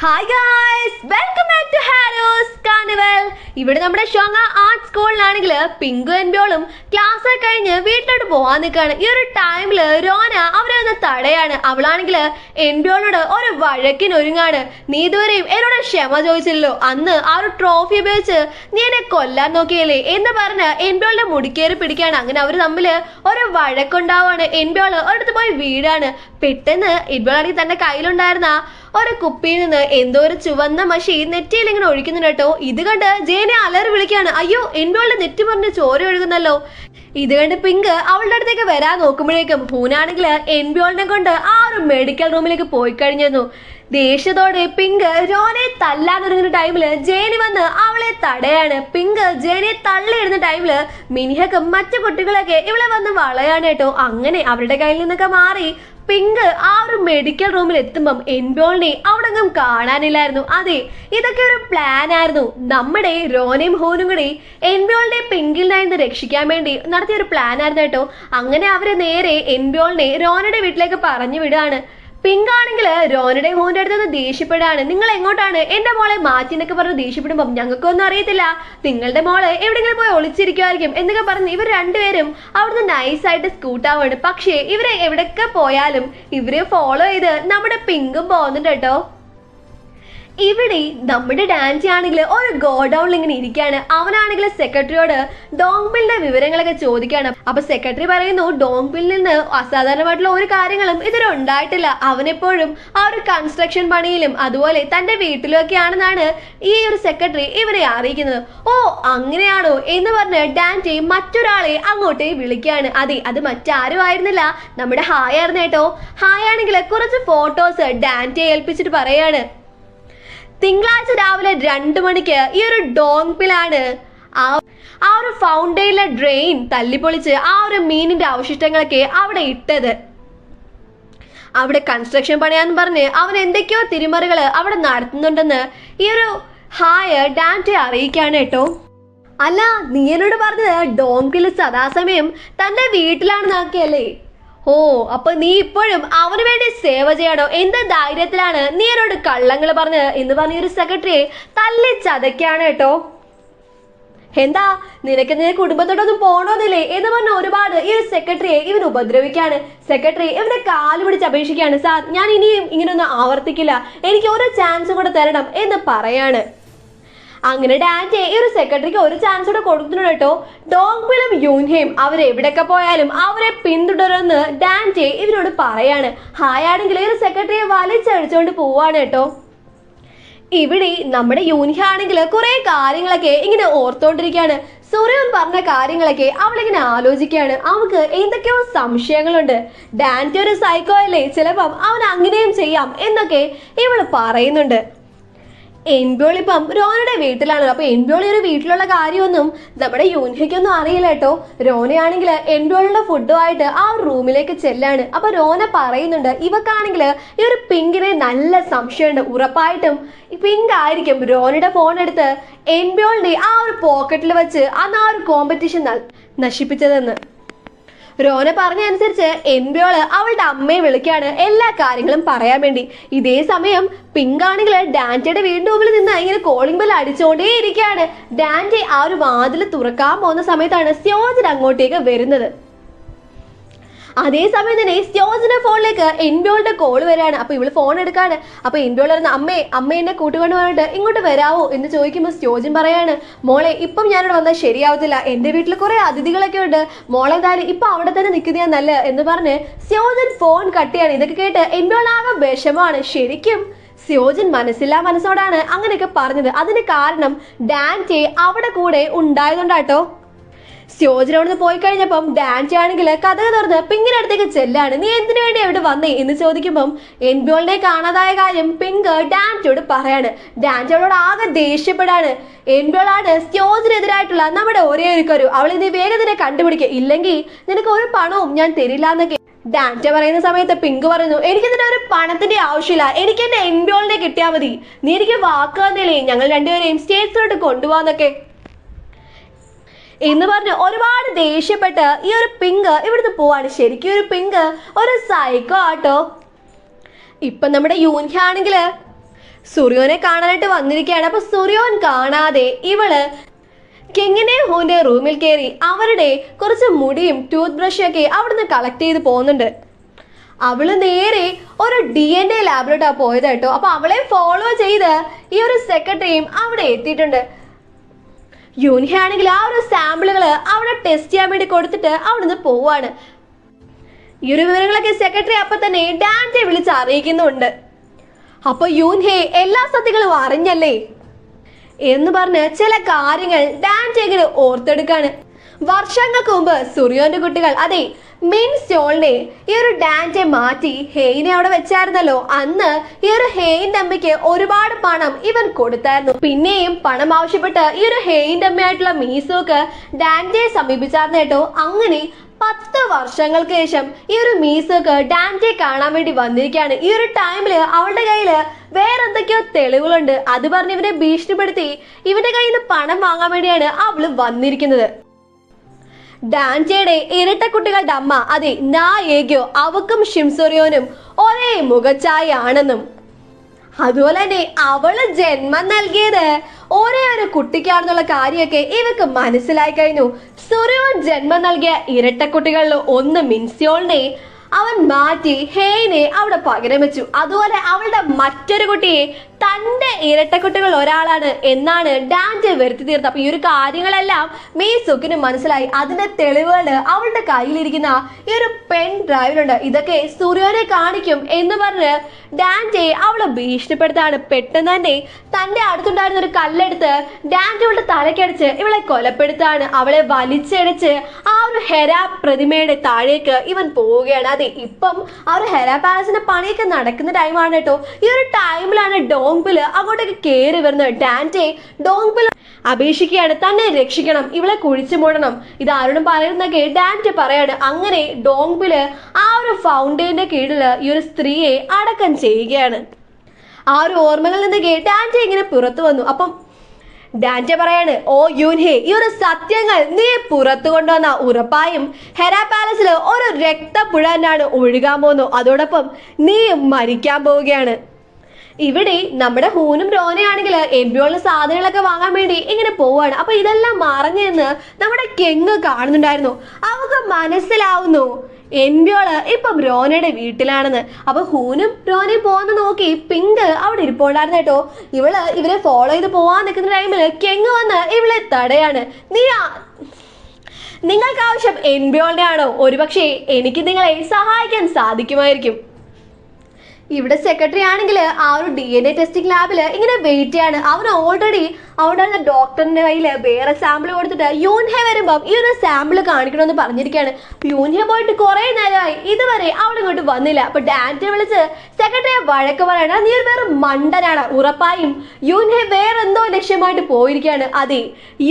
Hi guys, welcome back to Harrows carnival. ഇവിടെ നമ്മുടെ ഷോങ്ങ ആർട്ട് സ്കൂളിലാണെങ്കിൽ പിങ്കു എൻബിയോളും ക്ലാസ് കഴിഞ്ഞ് വീട്ടിലോട്ട് പോവാൻ നിൽക്കുകയാണ്. ഈ ഒരു ടൈമില് രോന അവരെ ഒന്ന് തടയാണ്. അവളാണെങ്കിൽ എൻബിയോളോട് ഒരു വഴക്കിനൊരുങ്ങാണ്. നീ ഇതുവരെയും എന്നോട് ക്ഷമ ചോദിച്ചില്ലല്ലോ, അന്ന് ആ ഒരു ട്രോഫി ഉപയോഗിച്ച് നീ എന്നെ കൊല്ലാൻ നോക്കിയല്ലേ എന്ന് പറഞ്ഞ് എൻബിയോളുടെ മുടിക്കേറി പിടിക്കുകയാണ്. അങ്ങനെ അവർ തമ്മിൽ ഒരു വഴക്കുണ്ടാവാണ്. എൻബിയോള് ഒരിടത്ത് പോയി വീടാണ്. പെട്ടെന്ന് എൻബിയോളാണെങ്കിൽ തന്റെ കയ്യിലുണ്ടായിരുന്ന ഒരു കുപ്പിയിൽ നിന്ന് എന്തോ ഒരു ചുവന്ന മഷി നെറ്റിയിൽ ഇങ്ങനെ ഒഴിക്കുന്നുണ്ട് കേട്ടോ. ഇത് കണ്ട് ജേനെ അലറി വിളിക്കാണ്. അയ്യോ, എൻബിയോളുടെ നെറ്റി പറഞ്ഞ് ചോര ഒഴുകുന്നല്ലോ. ഇത് കണ്ട് പിങ്ക് അവളുടെ അടുത്തേക്ക് വരാൻ നോക്കുമ്പോഴേക്കും ഹൂനാണെങ്കിൽ എൻബിയോളിനെ കൊണ്ട് ആ ഒരു മെഡിക്കൽ റൂമിലേക്ക് പോയി കഴിഞ്ഞിരുന്നു. ദേഷ്യത്തോടെ പിങ്ക് രോനെ തല്ലാന്നൊരുങ്ങുന്ന ടൈമില് ജേനി വന്ന് അവളെ തടയാണ്. പിങ്ക് ജേനിയെ തള്ളിയിടുന്ന ടൈമില് മിനിഹക്കും മറ്റു കുട്ടികളൊക്കെ ഇവളെ വന്ന് വളയാണ് കേട്ടോ. അങ്ങനെ അവരുടെ കയ്യിൽ നിന്നൊക്കെ മാറി പിങ്ക് ആ ഒരു മെഡിക്കൽ റൂമിൽ എത്തുമ്പം എൻബിയോളിനെ അവിടെ ഒന്നും കാണാനില്ലായിരുന്നു. അതെ, ഇതൊക്കെ ഒരു പ്ലാൻ ആയിരുന്നു. നമ്മുടെ രോനയും ഹൂനും കൂടി എൻബിയോളിനെ പിങ്കിൽ നിന്ന് രക്ഷിക്കാൻ വേണ്ടി നടത്തിയ ഒരു പ്ലാൻ ആയിരുന്നു കേട്ടോ. അങ്ങനെ അവര് നേരെ എൻബിയോളിനെ രോനയുടെ വീട്ടിലേക്ക് പറഞ്ഞു വിടുകയാണ്. പിങ്ക് ആണെങ്കിൽ രോനയുടെ ഹൂന്റെ അടുത്ത് നിന്ന് ദേഷ്യപ്പെടാണ്. നിങ്ങൾ എങ്ങോട്ടാണ് എന്റെ മോളെ മാറ്റിന്നൊക്കെ പറഞ്ഞ് ദേഷ്യപ്പെടുമ്പം ഞങ്ങൾക്കൊന്നും അറിയത്തില്ല, നിങ്ങളുടെ മോള് എവിടെയെങ്കിലും പോയി ഒളിച്ചിരിക്കുമായിരിക്കും എന്നൊക്കെ പറഞ്ഞ് ഇവർ രണ്ടുപേരും അവിടുന്ന് നൈസായിട്ട് സ്കൂട്ടാവാണ്. പക്ഷേ ഇവരെ എവിടെയൊക്കെ പോയാലും ഇവരെ ഫോളോ ചെയ്ത് നമ്മുടെ പിങ്കും പോകുന്നുണ്ട് കേട്ടോ. ഇവിടെ നമ്മുടെ ഡാൻസി ആണെങ്കിൽ ഒരു ഗോഡൌണിൽ ഇങ്ങനെ ഇരിക്കുകയാണ്. അവനാണെങ്കിൽ സെക്രട്ടറിയോട് ഡോങ്ബിലിന്റെ വിവരങ്ങളൊക്കെ ചോദിക്കുകയാണ്. അപ്പൊ സെക്രട്ടറി പറയുന്നു ഡോങ്ബിലിൽ നിന്ന് അസാധാരണമായിട്ടുള്ള ഒരു കാര്യങ്ങളും ഇതുവരെ ഉണ്ടായിട്ടില്ല. അവനെപ്പോഴും ആ ഒരു കൺസ്ട്രക്ഷൻ പണിയിലും അതുപോലെ തന്റെ വീട്ടിലൊക്കെ ആണെന്നാണ് ഈ ഒരു സെക്രട്ടറി ഇവരെ അറിയിക്കുന്നത്. ഓ, അങ്ങനെയാണോ എന്ന് പറഞ്ഞ് ഡാൻസി മറ്റൊരാളെ അങ്ങോട്ടേ വിളിക്കുകയാണ്. അതെ, അത് മറ്റാരും ആയിരുന്നില്ല, നമ്മുടെ ഹായ് ആയിരുന്നു കേട്ടോ. ഹായ് ആണെങ്കിൽ കുറച്ച് ഫോട്ടോസ് ഡാൻസിയെ ഏൽപ്പിച്ചിട്ട് പറയാണ്, തിങ്കളാഴ്ച രാവിലെ 2 മണിക്ക് ഈ ഒരു ഡോങ്പിലാണ് ആ ഒരു ഫൗണ്ടൈനിലെ ഡ്രെയിൻ തല്ലിപ്പൊളിച്ച് ആ ഒരു മീനിന്റെ അവശിഷ്ടങ്ങളൊക്കെ അവിടെ ഇട്ടത്. അവിടെ കൺസ്ട്രക്ഷൻ പണിയാന്ന് പറഞ്ഞ് അവൻ എന്തൊക്കെയോ തിരിമറികൾ അവിടെ നടത്തുന്നുണ്ടെന്ന് ഈ ഒരു ഹായ് ഡാൻസെ അറിയിക്കാണ് കേട്ടോ. അല്ല, നീ എന്നോട് പറഞ്ഞത് ഡോങ്കിൽ സദാസമയം തന്റെ വീട്ടിലാണെന്നാക്കിയല്ലേ? ഓ, അപ്പൊ നീ ഇപ്പോഴും അവന് വേണ്ടി സേവ ചെയ്യണോ? എന്ത് ധൈര്യത്തിലാണ് നീ എന്നോട് കള്ളങ്ങൾ പറഞ്ഞത് എന്ന് പറഞ്ഞ ഒരു സെക്രട്ടറിയെ തല്ലി ചതയ്ക്കാണ് കേട്ടോ. എന്താ, നിനക്ക് നിന്റെ കുടുംബത്തോടൊന്നും പോണോന്നില്ലേ എന്ന് പറഞ്ഞ ഒരുപാട് ഈ ഒരു സെക്രട്ടറിയെ ഇവൻ ഉപദ്രവിക്കാണ്. സെക്രട്ടറി ഇവന്റെ കാല് പിടിച്ച് അപേക്ഷിക്കുകയാണ്. സാർ, ഞാൻ ഇനിയും ഇങ്ങനൊന്നും ആവർത്തിക്കില്ല, എനിക്ക് ഒരു ചാൻസ് കൂടെ തരണം എന്ന് പറയാണ്. അങ്ങനെ ഡാൻസെ ഈ ഒരു സെക്രട്ടറിക്ക് ഒരു ചാൻസ് കൂടെ കൊടുക്കുന്നുണ്ട് കേട്ടോ. ഡോങ്ബിലും യൂൻഹയും അവരെവിടെയൊക്കെ പോയാലും അവരെ പിന്തുടരുമെന്ന് ഡാൻസെ ഇവരോട് പറയാണ്. ഹായ് ആണെങ്കിൽ ഈ ഒരു സെക്രട്ടറിയെ വലിച്ചഴിച്ചുകൊണ്ട് പോവാണ് കേട്ടോ. ഇവിടെ നമ്മുടെ യൂൻഹ ആണെങ്കിൽ കുറെ കാര്യങ്ങളൊക്കെ ഇങ്ങനെ ഓർത്തോണ്ടിരിക്കുകയാണ്. സൂര്യൻ പറഞ്ഞ കാര്യങ്ങളൊക്കെ അവളിങ്ങനെ ആലോചിക്കുകയാണ്. അവൾക്ക് എന്തൊക്കെയോ സംശയങ്ങളുണ്ട്. ഡാൻസെ ഒരു സൈക്കോ അല്ലേ, ചിലപ്പം അവൻ അങ്ങനെയും ചെയ്യാം എന്നൊക്കെ ഇവള് പറയുന്നുണ്ട്. എൻബിയോൾ ഇപ്പം രോനയുടെ വീട്ടിലാണ്. അപ്പൊ എൻബിയോൾ ഒരു വീട്ടിലുള്ള കാര്യമൊന്നും നമ്മുടെ യൂൻഹയ്ക്കൊന്നും അറിയില്ല കേട്ടോ. രോനയാണെങ്കിൽ എൻബിയോളുടെ ഫുഡുമായിട്ട് ആ റൂമിലേക്ക് ചെല്ലാണ്. അപ്പൊ രോന പറയുന്നുണ്ട് ഇവക്കാണെങ്കിൽ ഈ ഒരു പിങ്കിനെ നല്ല സംശയമുണ്ട്, ഉറപ്പായിട്ടും പിങ്ക് ആയിരിക്കും രോനയുടെ ഫോൺ എടുത്ത് എൻബിയോളിന്റെ ആ ഒരു പോക്കറ്റിൽ വെച്ച് അന്ന് ആ ഒരു കോമ്പറ്റീഷൻ നശിപ്പിച്ചതെന്ന്. രോന പറഞ്ഞ അനുസരിച്ച് എൻബിയോള് അവളുടെ അമ്മയെ വിളിക്കാണ് എല്ലാ കാര്യങ്ങളും പറയാൻ വേണ്ടി. ഇതേ സമയം പിങ്ക് ആണെങ്കിൽ ഡാൻസയുടെ വീടിന്റെ മുമ്പിൽ നിന്ന് ഇങ്ങനെ കോളിംഗ് ബെൽ അടിച്ചുകൊണ്ടേ ഇരിക്കുകയാണ്. ഡാൻസെ ആ ഒരു വാതിൽ തുറക്കാൻ പോകുന്ന സമയത്താണ് സ്യോജൻ അങ്ങോട്ടേക്ക് വരുന്നത്. അതേസമയം തന്നെ സ്യോജന്റെ ഫോണിലേക്ക് എൻബിയോളുടെ കോൾ വരികയാണ്. അപ്പൊ ഇവള് ഫോൺ എടുക്കാണ്. അപ്പൊ എൻബിയോൾ പറയുന്ന അമ്മ എന്നെ കൂട്ടുകൊണ്ട് പറഞ്ഞിട്ട് ഇങ്ങോട്ട് വരാവോ എന്ന് ചോദിക്കുമ്പോൾ സ്യോജൻ പറയാണ്, മോളെ ഇപ്പം ഞാനിവിടെ വന്നാൽ ശരിയാവത്തില്ല, എന്റെ വീട്ടിൽ കുറെ അതിഥികളൊക്കെ ഉണ്ട്, മോളെ എന്തായാലും ഇപ്പൊ അവിടെ തന്നെ നിൽക്കുന്നതാ നല്ല എന്ന് പറഞ്ഞ് സ്യോജൻ ഫോൺ കട്ട് ചെയ്യാണ്. ഇതൊക്കെ കേട്ട് എൻബിയോൾ ആകെ വിഷമാണ്. ശരിക്കും സ്യോജൻ മനസ്സില്ലാ മനസ്സോടാണ് അങ്ങനെയൊക്കെ പറഞ്ഞത്. അതിന് കാരണം ഡാൻസെ അവിടെ കൂടെ ഉണ്ടായതുകൊണ്ടാട്ടോ. സ്യോജൻ അവിടുന്ന് പോയി കഴിഞ്ഞപ്പം ഡാൻസി ആണെങ്കിൽ കഥ തുറന്ന് പിങ്കിന്റെ അടുത്തേക്ക് ചെല്ലാണ്. നീ എന്തിനു വേണ്ടി അവിടെ വന്നേ എന്ന് ചോദിക്കുമ്പം എൻബിയോളിനെ കാണാതായ കാര്യം പിങ്ക് ഡാൻസിയോട് പറയാണ്. ഡാൻസി അവളോട് ആകെ ദേഷ്യപ്പെടാണ്. എൻബിയോളാണ് സ്യോജനെതിരായിട്ടുള്ള നമ്മുടെ ഒരേ ഒരു കരു, അവളെ നീ വേഗത്തിനെ കണ്ടുപിടിക്കുക, ഇല്ലെങ്കിൽ നിനക്ക് ഒരു പണവും ഞാൻ തരില്ല എന്നൊക്കെ ഡാൻസ പറയുന്ന സമയത്ത് പിങ്ക് പറയുന്നു, എനിക്കിതിന്റെ ഒരു പണത്തിന്റെ ആവശ്യമില്ല, എനിക്ക് എന്റെ എൻബിയോളിനെ കിട്ടിയാൽ മതി, നീ എനിക്ക് വാക്ക് തന്നില്ലേ ഞങ്ങൾ രണ്ടുപേരെയും സ്റ്റേറ്റ്സിലോട്ട് കൊണ്ടുപോകാന്നൊക്കെ എന്ന് പറഞ്ഞ് ഒരുപാട് ദേഷ്യപ്പെട്ട് ഈ ഒരു പിങ്ക് ഇവിടുന്ന് പോവാണ്. ശരിക്കും ഒരു പിങ്ക് ഒരു സൈക്കോ ആട്ടോ. ഇപ്പൊ നമ്മുടെ യൂൻഹ ആണെങ്കില് സുറിയോനെ കാണാനായിട്ട് വന്നിരിക്കുകയാണ്. അപ്പൊ സുറിയോൻ കാണാതെ ഇവള് കിങ്ങിനെയും ഹൂന്റെ റൂമിൽ കയറി അവരുടെ കുറച്ച് മുടിയും ടൂത്ത് ബ്രഷും ഒക്കെ അവിടുന്ന് കളക്ട് ചെയ്ത് പോകുന്നുണ്ട്. അവള് നേരെ ഒരു DNA ലാബിലോട്ടാണ് പോയത് കേട്ടോ. അപ്പൊ അവളെ ഫോളോ ചെയ്ത് ഈ ഒരു സെക്രട്ടറിയും അവിടെ എത്തിയിട്ടുണ്ട്. യൂൻഹെ ആണെങ്കിൽ ആ ഒരു സാമ്പിളുകൾ അവിടെ ടെസ്റ്റ് ചെയ്യാൻ വേണ്ടി കൊടുത്തിട്ട് അവിടുന്ന് പോവാണ്. ഈ ഒരു വിവരങ്ങളൊക്കെ സെക്രട്ടറി അപ്പൊ തന്നെ ഡാൻജെ വിളിച്ച് അറിയിക്കുന്നുണ്ട്. അപ്പൊ യൂൻഹെ എല്ലാ സത്യങ്ങളും അറിഞ്ഞല്ലേ എന്ന് പറഞ്ഞ് ചില കാര്യങ്ങൾ ഡാൻജെ ഇങ്ങനെ ഓർത്തെടുക്കാണ്. വർഷങ്ങൾക്ക് മുമ്പ് സുറിയോന്റെ കുട്ടികൾ അതെ മെയിൻ സ്റ്റോളിനെ ഈ ഒരു ഡാൻജെ മാറ്റി ഹെയിനെ അവിടെ വെച്ചായിരുന്നല്ലോ. അന്ന് ഈ ഒരു ഹെയിന്റെ അമ്മയ്ക്ക് ഒരുപാട് പണം ഇവൻ കൊടുത്തായിരുന്നു. പിന്നെയും പണം ആവശ്യപ്പെട്ട് ഈ ഒരു ഹെയിന്റെ അമ്മയായിട്ടുള്ള മീസോക്ക് ഡാൻജയെ സമീപിച്ചായിരുന്നു കേട്ടോ. അങ്ങനെ 10 വർഷങ്ങൾക്ക് ശേഷം ഈ ഒരു മീസോക്ക് ഡാൻജയെ കാണാൻ വേണ്ടി വന്നിരിക്കുകയാണ്. ഈ ഒരു ടൈമില് അവളുടെ കയ്യില് വേറെ എന്തൊക്കെയോ തെളിവുകളുണ്ട്. അത് പറഞ്ഞ് ഇവനെ ഭീഷണിപ്പെടുത്തി ഇവന്റെ കയ്യിൽ നിന്ന് പണം വാങ്ങാൻ വേണ്ടിയാണ് അവള് വന്നിരിക്കുന്നത്. ഡാൻജയുടെ ഇരട്ട കുട്ടികളുടെ അമ്മ അതെ നായേഗോ അവക്കും ഷിംസൊറിയോനും ഒരേ മുഖച്ഛായ ആണെന്നും അതുപോലെ തന്നെ അവള് ജന്മം നൽകിയത് ഒരേ ഒരു കുട്ടിക്കാണെന്നുള്ള കാര്യമൊക്കെ ഇവർക്ക് മനസ്സിലായി കഴിഞ്ഞു. സുറിയോൻ ജന്മം നൽകിയ ഇരട്ട കുട്ടികളിൽ ഒന്ന് മിൻസിയോളിനെ അവൻ മാറ്റി ഹെയിനെ അവിടെ പകരം വെച്ചു. അതുപോലെ അവളുടെ മറ്റൊരു കുട്ടിയെ തന്റെ ഇരട്ടക്കുട്ടികൾ ഒരാളാണ് എന്നാണ് ഡാൻജെ വരുത്തി തീർത്തത്. അപ്പൊ ഈ ഒരു കാര്യങ്ങളെല്ലാം മീസുക്കിന് മനസ്സിലായി. അതിന്റെ തെളിവുകൾ അവളുടെ കയ്യിലിരിക്കുന്ന ഈ ഒരു പെൻ ഡ്രൈവിലുണ്ട്. ഇതൊക്കെ സുറിയോനെ കാണിക്കും എന്ന് പറഞ്ഞ് ഡാൻജെ അവളെ ഭീഷണിപ്പെടുത്താണ്. പെട്ടെന്ന് തന്നെ തന്റെ അടുത്തുണ്ടായിരുന്ന ഒരു കല്ലെടുത്ത് ഡാൻജയുടെ തലക്കടിച്ച് ഇവളെ കൊലപ്പെടുത്താണ്. അവളെ വലിച്ചടിച്ച് ആ ഒരു ഹെര പ്രതിമയുടെ താഴേക്ക് ഇവൻ പോവുകയാണ്. അതെ ഇപ്പം ആ ഒരു ഹെര പാലസിന്റെ പണിയൊക്കെ നടക്കുന്ന ടൈമാണ് കേട്ടോ. ഈ ഒരു ടൈമിലാണ് ഡോങ്പില് അങ്ങോട്ടേക്ക് കയറി വരുന്നത്. ഡാൻജെ ഡോങ്പിൽ അപേക്ഷിക്കുകയാണ് തന്നെ രക്ഷിക്കണം, ഇവളെ കുഴിച്ചു മൂടണം. ഇത് ആരോടും പറയുന്നൊക്കെ ഡാൻജെ പറയാണ്. അങ്ങനെ ഡോങ്പില് ആ ഒരു ഫൗണ്ടൈന്റെ കീഴിൽ ഈ ഒരു സ്ത്രീയെ അടക്കം ചെയ്യുകയാണ്. ആ ഒരു ഓർമ്മകളിൽ നിന്നൊക്കെ ഡാൻജെ ഇങ്ങനെ പുറത്തു വന്നു. അപ്പം ഡാൻജെ പറയാണ്, ഓ യൂൻഹെ ഈ ഒരു സത്യങ്ങൾ നീ പുറത്തു കൊണ്ടുവന്ന ഉറപ്പായും ഹെര പാലസിൽ ഒരു രക്തപ്പുഴ തന്നെയാണ് ഒഴുകാൻ പോകുന്നു. അതോടൊപ്പം നീ മരിക്കാൻ പോവുകയാണ്. ഇവിടെ നമ്മുടെ ഹൂനും രോനയാണെങ്കിൽ എംബ്യോളിന് സാധനങ്ങളൊക്കെ വാങ്ങാൻ വേണ്ടി ഇങ്ങനെ പോവാണ്. അപ്പൊ ഇതെല്ലാം മറഞ്ഞെന്ന് നമ്മുടെ കെങ് കാണുന്നുണ്ടായിരുന്നു. അവർക്ക് മനസ്സിലാവുന്നു എംബ്യോള് ഇപ്പം രോനയുടെ വീട്ടിലാണെന്ന്. അപ്പൊ ഹൂനും രോനയും പോകുന്ന നോക്കി പിങ്ക് അവിടെ ഇരിപ്പുണ്ടായിരുന്നു കേട്ടോ. ഇവരെ ഫോളോ ചെയ്ത് പോവാൻ നിൽക്കുന്ന ടൈമിൽ കെങ് വന്ന് ഇവളെ തടയാണ്. നിങ്ങൾക്ക് ആവശ്യം എംബ്യോളിനെ ആണോ? ഒരുപക്ഷെ എനിക്ക് നിങ്ങളെ സഹായിക്കാൻ സാധിക്കുമായിരിക്കും. ഇവിടെ സെക്രട്ടറി ആണെങ്കിൽ ആ ഒരു DNA ടെസ്റ്റിംഗ് ലാബില് ഇങ്ങനെ വെയിറ്റ് ചെയ്യാണ്. അവൻ ഓൾറെഡി അവിടെ ഡോക്ടറിന്റെ കയ്യിൽ വേറെ സാമ്പിൾ കൊടുത്തിട്ട് യൂൻഹെ വരുമ്പം ഈ ഒരു സാമ്പിൾ കാണിക്കണമെന്ന് പറഞ്ഞിരിക്കുകയാണ്. യൂൻഹെ പോയിട്ട് കുറെ നേരമായി ഇതുവരെ അവിടെ ഇങ്ങോട്ട് വന്നില്ല. അപ്പൊ ഡാൻജെ വിളിച്ച് സെക്രട്ടറിയെ വഴക്ക് പറയണ, നീ ഒരു വേറെ മണ്ടനാണ്. ഉറപ്പായും യൂൻഹെ വേറെ എന്തോ ലക്ഷ്യമായിട്ട് പോയിരിക്കുകയാണ്. അതെ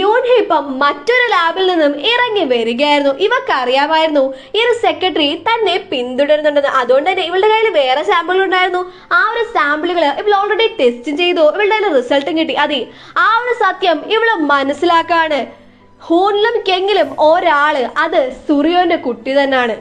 യൂൻഹെ ഇപ്പം മറ്റൊരു ലാബിൽ നിന്നും ഇറങ്ങി വരികയായിരുന്നു. ഇവക്കറിയാമായിരുന്നു ഈ ഒരു സെക്രട്ടറി തന്നെ പിന്തുടരുന്നുണ്ടെന്ന്. അതുകൊണ്ട് തന്നെ ഇവളുടെ കയ്യിൽ വേറെ സാമ്പിൾ ഉണ്ടായിരുന്നു. ആ ഒരു സാമ്പിളുകൾ ഇവൾ ഓൾറെഡി ടെസ്റ്റ് ചെയ്തു. ഇവളുടെ റിസൾട്ടും കിട്ടി. അതെ ആ ഒരു സത്യം ഇവള് മനസ്സിലാക്കാണ്. ഹൂനിലും കെങ്ങിലും ഒരാള് അത് സുറിയോന്റെ കുട്ടി തന്നെയാണ്.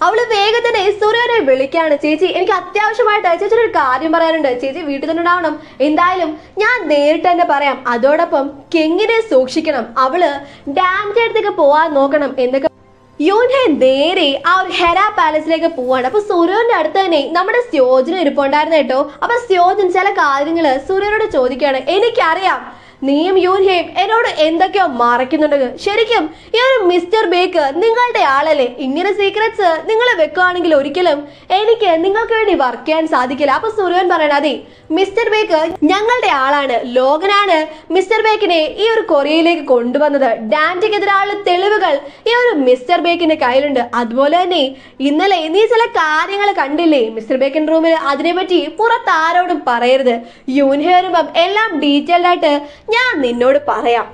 അവള് വേഗം തന്നെ സുറിയോനെ വിളിക്കാണ്. ചേച്ചി എനിക്ക് അത്യാവശ്യമായിട്ട് ചേച്ചിയുടെ ഒരു കാര്യം പറയാനുണ്ട്. ചേച്ചി വീട്ടിൽ തന്നെ ഉണ്ടാവണം. എന്തായാലും ഞാൻ നേരിട്ട് തന്നെ പറയാം. അതോടൊപ്പം കെങ്ങിനെ സൂക്ഷിക്കണം. അവള് ഡാൻജെ അടുത്തേക്ക് പോവാൻ നോക്കണം എന്നൊക്കെ യൂൻഹെ നേരെ ആ ഒരു ഹെര പാലസിലേക്ക് പോവാണ്. അപ്പൊ സുറിയോന്റെ അടുത്ത് തന്നെ നമ്മുടെ സ്യോജന ഇരിപ്പുണ്ടായിരുന്നു കേട്ടോ. അപ്പൊ സ്യോജൻ ചില കാര്യങ്ങള് സുറിയോനോട് ചോദിക്കുകയാണ്. എനിക്കറിയാം നീയും യൂൻഹയും എന്നോട് എന്തൊക്കെയോ മറയ്ക്കുന്നുണ്ടെന്ന്. ശരിക്കും ഈ ഒരു മിസ്റ്റർ ബേക്ക് നിങ്ങളുടെ ആളല്ലേ? ഇങ്ങനെ സീക്രറ്റ്സ് നിങ്ങൾ വെക്കുകയാണെങ്കിൽ ഒരിക്കലും എനിക്ക് നിങ്ങൾക്ക് വേണ്ടി വർക്ക് ചെയ്യാൻ സാധിക്കില്ല. അപ്പൊ സുറിയോൻ പറയണ, അതെ മിസ്റ്റർ ബേക്ക് ഞങ്ങളുടെ ആളാണ്. ലോകനാണ് മിസ്റ്റർ ബേക്കിനെ ഈ ഒരു കൊറിയയിലേക്ക് കൊണ്ടുവന്നത്. ഡാൻജെക്കെതിരായുള്ള തെളിവുകൾ ഈ ഒരു മിസ്റ്റർ ബേക്കിന്റെ കയ്യിലുണ്ട്. അതുപോലെ തന്നെ ഇന്നലെ നീ ചില കാര്യങ്ങൾ കണ്ടില്ലേ മിസ്റ്റർ ബേക്കിന്റെ റൂമിൽ? അതിനെപ്പറ്റി പുറത്ത് ആരോടും പറയരുത്. യൂൻഹെ വരുമ്പം എല്ലാം ഡീറ്റെയിൽഡ് ആയിട്ട് ഞാൻ നിന്നോട് പറയാം.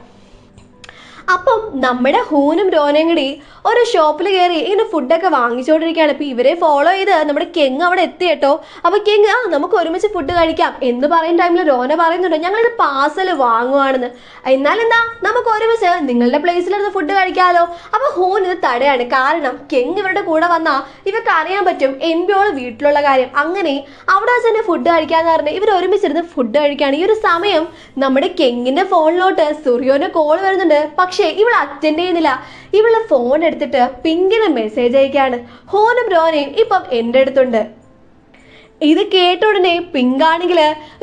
അപ്പം നമ്മുടെ ഹൂനും രോനയും കൂടി ഒരു ഷോപ്പിൽ കയറി ഇങ്ങനെ ഫുഡൊക്കെ വാങ്ങിച്ചുകൊണ്ടിരിക്കുകയാണ്. ഇപ്പം ഇവരെ ഫോളോ ചെയ്ത് നമ്മുടെ കെങ് അവിടെ എത്തി കേട്ടോ. അപ്പോൾ കെങ് നമുക്ക് ഒരുമിച്ച് ഫുഡ് കഴിക്കാം എന്ന് പറയുന്ന ടൈമിൽ രോന പറയുന്നുണ്ട് ഞങ്ങളിത് പാർസൽ വാങ്ങുവാണെന്ന്. എന്നാൽ എന്താ നമുക്ക് ഒരുമിച്ച് നിങ്ങളുടെ പ്ലേസിലിരുന്ന് ഫുഡ് കഴിക്കാമല്ലോ. അപ്പോൾ ഹൂൻ ഇത് തടയാണ്. കാരണം കെങ് ഇവരുടെ കൂടെ വന്നാൽ ഇവർക്ക് അറിയാൻ പറ്റും എൻബിയോള് വീട്ടിലുള്ള കാര്യം. അങ്ങനെ അവിടെ വെച്ച് തന്നെ ഫുഡ് കഴിക്കാന്ന് പറഞ്ഞ് ഇവർ ഒരുമിച്ചിരുന്ന് ഫുഡ് കഴിക്കുകയാണ്. ഈ ഒരു സമയം നമ്മുടെ കെങ്ങിന്റെ ഫോണിലോട്ട് സുറിയോന്റെ കോൾ വരുന്നുണ്ട്. പക്ഷേ ഇവൾ അറ്റൻഡ് ചെയ്യുന്നില്ല. ഇവള് ഫോൺ എടുത്തിട്ട് പിങ്കിന് മെസ്സേജ് അയക്കാണ്. ഹോനും രോനയും ഇപ്പം എൻ്റെ അടുത്തുണ്ട്. ഇത് കേട്ട ഉടനെ പിങ്കാണെങ്കിൽ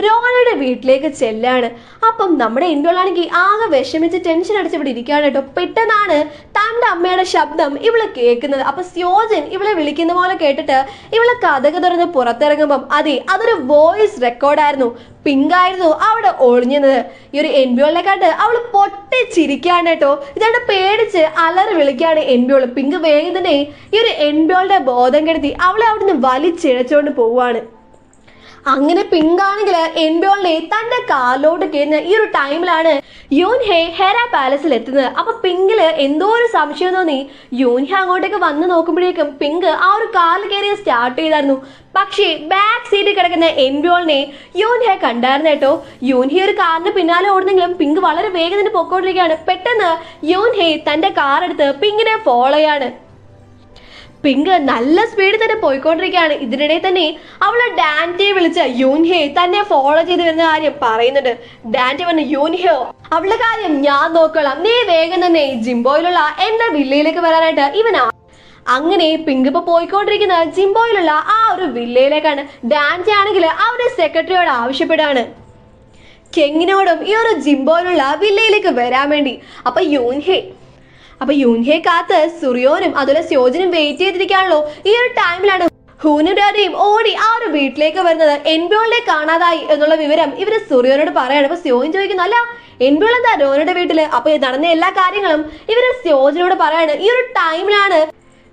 രോനയുടെ വീട്ടിലേക്ക് ചെല്ലാണ്. അപ്പം നമ്മുടെ ഇൻഡോളാണെങ്കിൽ ആകെ വിഷമിച്ച് ടെൻഷൻ അടിച്ച് ഇവിടെ ഇരിക്കുകയാണ് കേട്ടോ. പെട്ടെന്നാണ് തൻ്റെ അമ്മയുടെ ശബ്ദം ഇവള് കേൾക്കുന്നത്. അപ്പൊ സ്യോജൻ ഇവളെ വിളിക്കുന്ന പോലെ കേട്ടിട്ട് ഇവളെ കഥക് തുറന്ന് പുറത്തിറങ്ങുമ്പം അതൊരു വോയിസ് റെക്കോർഡായിരുന്നു. പിങ്കായിരുന്നു അവിടെ ഒളിഞ്ഞത്. ഈ ഒരു എൻബിയോളിനെ കണ്ട് അവള് പൊട്ടിച്ചിരിക്കാണ് കേട്ടോ. ഇതാണ്ട് പേടിച്ച് അലറി വിളിക്കാണ് എൻബിയോള്. പിങ്ക് വേഗം തന്നെ ഈ ഒരു എൻബിയോളുടെ ബോധം കെടുത്തി അവളെ അവിടുന്ന് വലിച്ചിഴച്ചോണ്ട് പോവാണ്. അങ്ങനെ പിങ്കാണെങ്കിൽ എൻബിയോളിനെ തന്റെ കാലിലോട്ട് കയറുന്ന ഈ ഒരു ടൈമിലാണ് യൂൻഹെ ഹെറ പാലസിൽ എത്തുന്നത്. അപ്പൊ പിങ്കില് എന്തോ ഒരു സംശയം തോന്നി യൂൻഹെ അങ്ങോട്ടേക്ക് വന്ന് നോക്കുമ്പോഴേക്കും പിങ്ക് ആ ഒരു കാലിൽ കയറി സ്റ്റാർട്ട് ചെയ്തായിരുന്നു. പക്ഷേ ബാക്ക് സീറ്റിൽ കിടക്കുന്ന എൻബിയോളിനെ യൂൻഹെ കണ്ടായിരുന്നു കേട്ടോ. യൂൻഹെ ഒരു കാറിന് പിന്നാലെ ഓടുന്നെങ്കിലും പിങ്ക് വളരെ വേഗം തന്നെ പൊക്കോണ്ടിരിക്കുകയാണ്. പെട്ടെന്ന് യൂൻഹെ തന്റെ കാർ എടുത്ത് പിങ്കിനെ ഫോളോ ചെയ്യാണ്. പിങ്ക് നല്ല സ്പീഡിൽ തന്നെ പോയിക്കൊണ്ടിരിക്കുകയാണ്. ഇതിനിടെ തന്നെ അവള് ഡാൻറ്റിയെ വിളിച്ച് യൂൻഹെ തന്നെ ഫോളോ ചെയ്ത് വരുന്ന കാര്യം പറയുന്നുണ്ട്. ഡാൻറ്റി പറഞ്ഞു യൂൻഹെയോ അവളുടെ കാര്യം ഞാൻ നോക്കണം, നീ വേഗം തന്നെ ജിംബോയിലുള്ള എന്റെ വില്ലയിലേക്ക് വരാനായിട്ട് ഇവനാ. അങ്ങനെ പിങ്ക് ഇപ്പൊ പോയിക്കൊണ്ടിരിക്കുന്ന ജിംബോയിലുള്ള ആ ഒരു വില്ലയിലേക്കാണ്. ഡാൻറ്റി ആണെങ്കിൽ അവരുടെ സെക്രട്ടറിയോട് ആവശ്യപ്പെടാണ് കെങ്ങിനോടും ഈ ഒരു ജിംബോയിലുള്ള വില്ലയിലേക്ക് വരാൻ വേണ്ടി. അപ്പൊ യൂൻഹെ കാത്ത് സുറിയോനും അതുപോലെ സ്യോജനും വെയിറ്റ് ചെയ്തിരിക്കാണല്ലോ. ഈ ഒരു ടൈമിലാണ് ഹൂനും രോനയും ഓടി ആ ഒരു വീട്ടിലേക്ക് വരുന്നത്. എൻബിയോളിനെ കാണാതായി എന്നുള്ള വിവരം ഇവര് സുറിയോനോട് പറയാണ്. അപ്പൊ സ്യോജൻ ചോദിക്കുന്നു അല്ല എൻബിയോൾ എന്താ രോനയുടെ വീട്ടില്? അപ്പൊ നടന്ന എല്ലാ കാര്യങ്ങളും ഇവര് സ്യോജനോട് പറയാണ്. ഈ ഒരു ടൈമിലാണ്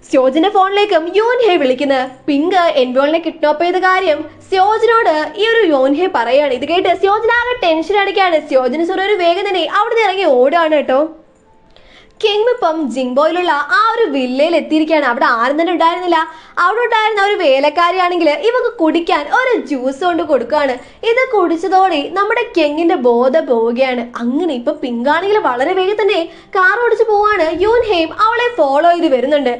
സ്യോജന്റെ ഫോണിലേക്കും യൂൻഹെ വിളിക്കുന്നത്. പിങ്ക് എൻബിയോളിനെ കിഡ്നാപ്പ് ചെയ്ത കാര്യം സ്യോജനോട് ഈ ഒരു യൂൻഹെ പറയാണ്. ഇത് കേട്ട് സ്യോജന ആകെ ടെൻഷൻ അടിക്കാണ്. സ്യോജന സുറിയോര് വേഗം തന്നെ അവിടെ ഇറങ്ങി ഓടുകയാണ് കേട്ടോ. കെങ് ഇപ്പം ജിംബോയിലുള്ള ആ ഒരു വില്ലയിൽ എത്തിയിരിക്കുകയാണ്. അവിടെ ആരും തന്നെ ഉണ്ടായിരുന്നില്ല. അവിടെ ഉണ്ടായിരുന്ന ഒരു വേലക്കാരിയാണെങ്കിൽ ഇവക്ക് കുടിക്കാൻ ഒരു ജ്യൂസ് കൊണ്ട് കൊടുക്കുകയാണ്. ഇത് കുടിച്ചതോടെ നമ്മുടെ കെങ്ങിന്റെ ബോധം പോവുകയാണ്. അങ്ങനെ ഇപ്പൊ പിങ്കാണെങ്കിൽ വളരെ വേഗം തന്നെ കാർ ഓടിച്ചു പോവാണ്. യൂൻഹെയും അവളെ ഫോളോ ചെയ്ത് വരുന്നുണ്ട്.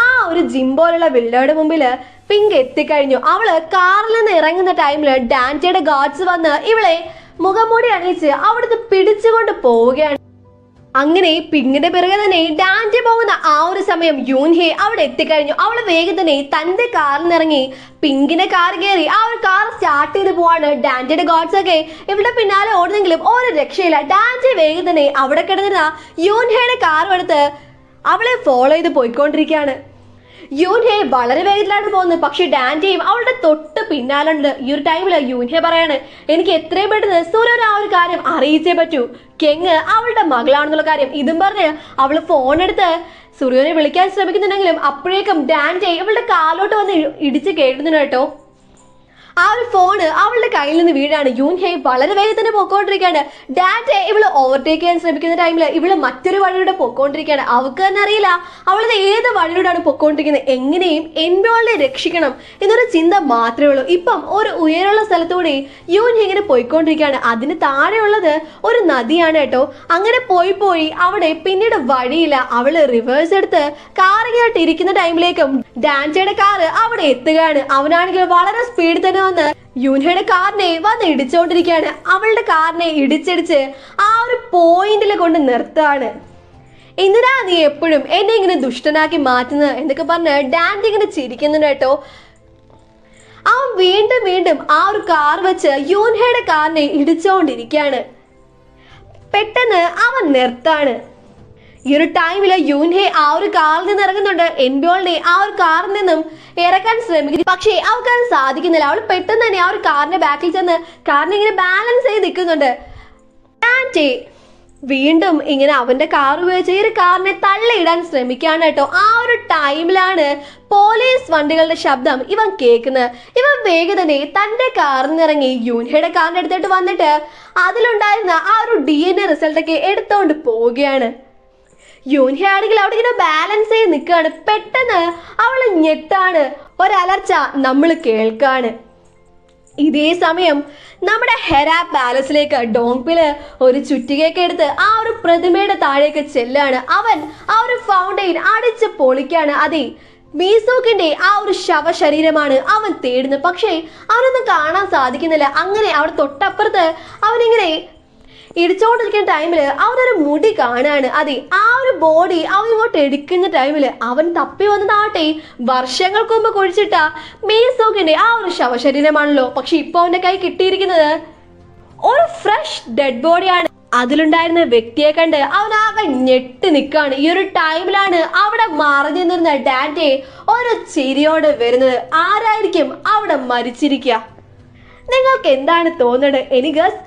ആ ഒരു ജിംബോയിലുള്ള വില്ലയുടെ മുമ്പില് പിങ്ക് എത്തിക്കഴിഞ്ഞു. അവള് കാറിൽ നിന്ന് ഇറങ്ങുന്ന ടൈമില് ഡാൻറ്റിയുടെ ഗാർഡ്സ് വന്ന് ഇവളെ മുഖംമൂടി അണിയിച്ച് അവിടുന്ന് പിടിച്ചുകൊണ്ട് പോവുകയാണ്. അങ്ങനെ പിങ്കിന്റെ പിറകെ തന്നെ ഡാൻറ്റി പോകുന്ന ആ ഒരു സമയം യൂൻഹെ അവിടെ എത്തിക്കഴിഞ്ഞു. അവള് വേഗം തന്നെ തന്റെ കാറിൽ നിന്നിറങ്ങി പിങ്കിന്റെ കാർ കയറി ആ ഒരു കാർ സ്റ്റാർട്ട് ചെയ്ത് പോവാണ്. ഡാൻറ്റിയുടെ ഗാർഡ്സ് ഒക്കെ ഇവിടെ പിന്നാലെ ഓടുന്നെങ്കിലും ഒരു രക്ഷയില്ല. ഡാൻറ്റി വേഗം തന്നെ അവിടെ കിടന്നിരുന്ന യൂൻഹയുടെ കാറും എടുത്ത് അവളെ ഫോളോ ചെയ്ത് പോയിക്കൊണ്ടിരിക്കുകയാണ്. യൂൻഹെ വളരെ വേഗത്തിലാണ് പോകുന്നത്. പക്ഷെ ഡാൻറ്റിയും അവളുടെ തൊട്ട് പിന്നാലുണ്ട്. ഈ ഒരു ടൈമിൽ യൂൻഹെ പറയാണ് എനിക്ക് എത്രയും പെട്ടെന്ന് സുരൻ ആ ഒരു കാര്യം അറിയിച്ചേ പറ്റൂ. കെങ് അവളുടെ മകളാണെന്നുള്ള കാര്യം. ഇതും പറഞ്ഞ് അവള് ഫോൺ എടുത്ത് സുറിയോനെ വിളിക്കാൻ ശ്രമിക്കുന്നുണ്ടെങ്കിലും അപ്പോഴേക്കും ഡാൻറ്റി ഇവളുടെ കാലോട്ട് വന്ന് ഇടിച്ച് കേട്ടുന്നുണ്ട് കേട്ടോ. ആ ഒരു ഫോണ് അവളുടെ കയ്യിൽ നിന്ന് വീഴാണ്. യൂൻഹെ വളരെ വേഗത്തിന് പൊക്കോണ്ടിരിക്കുകയാണ്. ഡാൻറ്റെ ഇവള് ഓവർടേക്ക് ചെയ്യാൻ ശ്രമിക്കുന്ന ടൈമിൽ ഇവള് മറ്റൊരു വഴിയിലൂടെ പൊക്കോണ്ടിരിക്കുകയാണ്. അവൾക്ക് തന്നെ അറിയില്ല അവളത് ഏത് വഴിയിലൂടെയാണ് പൊക്കോണ്ടിരിക്കുന്നത്. എങ്ങനെയും എൻബിയോളിനെ രക്ഷിക്കണം എന്നൊരു ചിന്ത മാത്രമേ ഉള്ളൂ. ഇപ്പം ഒരു ഉയരമുള്ള സ്ഥലത്തൂടെ യൂൻഹെ ഇങ്ങനെ പോയിക്കൊണ്ടിരിക്കുകയാണ്. അതിന് താഴെയുള്ളത് ഒരു നദിയാണ് കേട്ടോ. അങ്ങനെ പോയി അവിടെ പിന്നീട് വഴിയില്ല. അവള് റിവേഴ്സ് എടുത്ത് കാറിങ്ങായിട്ട് ഇരിക്കുന്ന ടൈമിലേക്കും ഡാൻറ്റയുടെ കാറ് അവിടെ എത്തുകയാണ്. അവനാണെങ്കിൽ വളരെ സ്പീഡിൽ തന്നെ യൂൻഹയുടെ കാറിനെ വന്ന് ഇടിച്ചുകൊണ്ടിരിക്കുകയാണ്. അവളുടെ കാറിനെ ഇടിച്ചിടിച്ച് ആ ഒരു പോയിന്റിൽ കൊണ്ട് നിർത്തുകയാണ്. എന്തിനാ നീ എപ്പോഴും എന്നെ ഇങ്ങനെ ദുഷ്ടനാക്കി മാറ്റുന്നത് എന്നൊക്കെ പറഞ്ഞ് ഡാൻറ്റി ഇങ്ങനെ ചിരിക്കുന്നുണ്ട് കേട്ടോ. അവൻ വീണ്ടും ആ ഒരു കാർ വെച്ച് യൂൻഹയുടെ കാറിനെ ഇടിച്ചുകൊണ്ടിരിക്കുകയാണ്. പെട്ടെന്ന് അവൻ നിർത്താണ്. ഈ ഒരു ടൈമില് യൂൻഹെ ആ ഒരു കാറിൽ നിന്ന് ഇറങ്ങുന്നുണ്ട്. എൻബിയോളിനെ ആ ഒരു കാറിൽ നിന്നും ഇറക്കാൻ ശ്രമിക്കുന്നു. പക്ഷേ അവൾക്ക് അത് സാധിക്കുന്നില്ല. അവൾ പെട്ടെന്ന് തന്നെ ആ ഒരു കാറിന്റെ ബാക്കിൽ ചെന്ന് കാറിനെ ഇങ്ങനെ ബാലൻസ് ചെയ്ത് നിൽക്കുന്നുണ്ട്. ഡാൻറ്റി വീണ്ടും ഇങ്ങനെ അവന്റെ കാർ ഉപയോഗിച്ച് ഈ ഒരു കാറിനെ തള്ളിയിടാൻ ശ്രമിക്കുകയാണ് കേട്ടോ. ആ ഒരു ടൈമിലാണ് പോലീസ് വണ്ടികളുടെ ശബ്ദം ഇവൻ കേൾക്കുന്നത്. ഇവൻ വേഗം തന്നെ തന്റെ കാറിൽ നിന്ന് ഇറങ്ങി യൂൻഹയുടെ കാറിന്റെ അടുത്തോട്ട് വന്നിട്ട് അതിലുണ്ടായിരുന്ന ആ ഒരു DNA റിസൾട്ടൊക്കെ എടുത്തോണ്ട് പോവുകയാണ്. യോൻഹ ആണെങ്കിൽ അവിടെ ഇങ്ങനെ ബാലൻസ് ചെയ്ത് നിൽക്കുകയാണ്. പെട്ടെന്ന് അവള് ഞെട്ടാണ്. ഒരലർച്ച നമ്മൾ കേൾക്കാണ്. ഇതേ സമയം നമ്മുടെ ഹെറ പാലസിലേക്ക് ഡോങ്പില് ഒരു ചുറ്റികയൊക്കെ എടുത്ത് ആ ഒരു പ്രതിമയുടെ താഴേക്ക് ചെല്ലാണ്. അവൻ ആ ഒരു ഫൗണ്ടെയിൻ അടിച്ച് പൊളിക്കാണ്. അതെ, മീസോക്കിന്റെ ആ ഒരു ശവശരീരമാണ് അവൻ തേടുന്നത്. പക്ഷേ അവനൊന്നും കാണാൻ സാധിക്കുന്നില്ല. അങ്ങനെ അവിടെ തൊട്ടപ്പുറത്ത് അവനിങ്ങനെ ഇടിച്ചോണ്ടിരിക്കുന്ന ടൈമിൽ അവനൊരു മുടി കാണാണ്. അതെ, ആ ഒരു ബോഡി അവൻ ഇങ്ങോട്ട് എടുക്കുന്ന ടൈമിൽ അവൻ തപ്പി വന്നതാവട്ടെ വർഷങ്ങൾക്ക് മുമ്പ് കുഴിച്ചിട്ട മീസോക്കിന്റെ ആ ഒരു ശവശരീരമാണല്ലോ. പക്ഷെ ഇപ്പൊ അവന്റെ കൈ കിട്ടിയിരിക്കുന്നത് ഒരു ഫ്രഷ് ഡെഡ് ബോഡിയാണ്. അതിലുണ്ടായിരുന്ന വ്യക്തിയെ കണ്ട് അവൻ ആകെ ഞെട്ടി നിൽക്കാണ്. ഈ ഒരു ടൈമിലാണ് അവിടെ മറിഞ്ഞു നിന്നിരുന്ന ഡാൻറ്റെ ഒരു ചിരിയോട് വരുന്നത്. ആരായിരിക്കും അവിടെ മരിച്ചിരിക്കുക? നിങ്ങൾക്ക് എന്താണ് തോന്നുന്നത്? Any guess.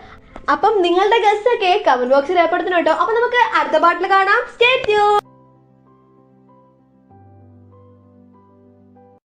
അപ്പം നിങ്ങളുടെ ഗസ് ഒക്കെ കമന്റ് ബോക്സിൽ രേഖപ്പെടുത്തണം കേട്ടോ. അപ്പൊ നമുക്ക് അടുത്ത പാട്ടിൽ കാണാം. Stay tune.